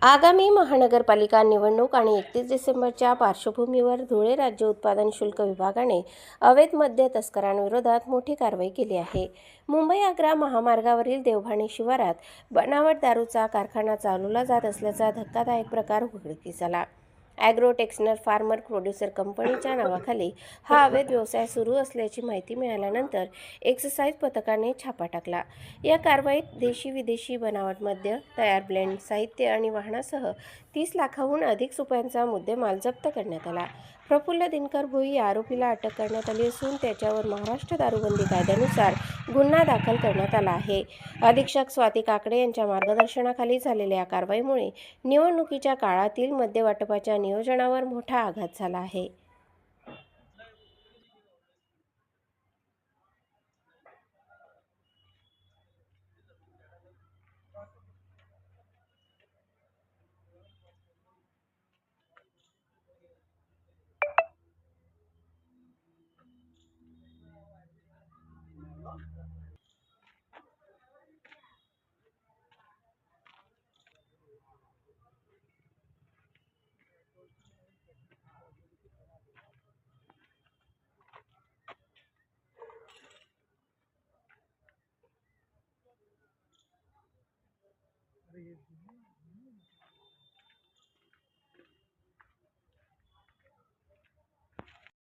आगामी महानगरपालिका निवडणूक आणि 31 डिसेंबरच्या पार्श्वभूमीवर धुळे राज्य उत्पादन शुल्क विभागाने अवैध मद्य तस्करांविरोधात मोठी कारवाई केली आहे। मुंबई-आग्रा महामार्गावरील देवभाणी शिवारात बनावट दारूचा कारखाना चालवला जात असल्याचा धक्कादायक प्रकार उघडकीस आला। ॲग्रो टेक्स्चर फार्मर प्रोड्युसर कंपनीच्या नावाखाली हा अवैध व्यवसाय सुरू असल्याची माहिती मिळाल्यानंतर एक्साईज पथकाने छापा टाकला। या कारवाईत देशी विदेशी बनावट मद्य, तयार ब्लेंड साहित्य आणि वाहनासह 30 लाखाहून अधिक रुपयांचा मुद्देमाल जप्त करण्यात आला। प्रफुल्ल दिनकर भोई या आरोपीला अटक करण्यात आली असून त्याच्यावर महाराष्ट्र दारूबंदी कायद्यानुसार गुन्हा दाखल करण्यात आला आहे। अधीक्षक स्वाती काकडे यांच्या मार्गदर्शनाखाली झालेल्या या कारवाईमुळे निवडणुकीच्या काळातील मद्यवाटपाच्या नियोजनावर मोठा आघात झाला आहे।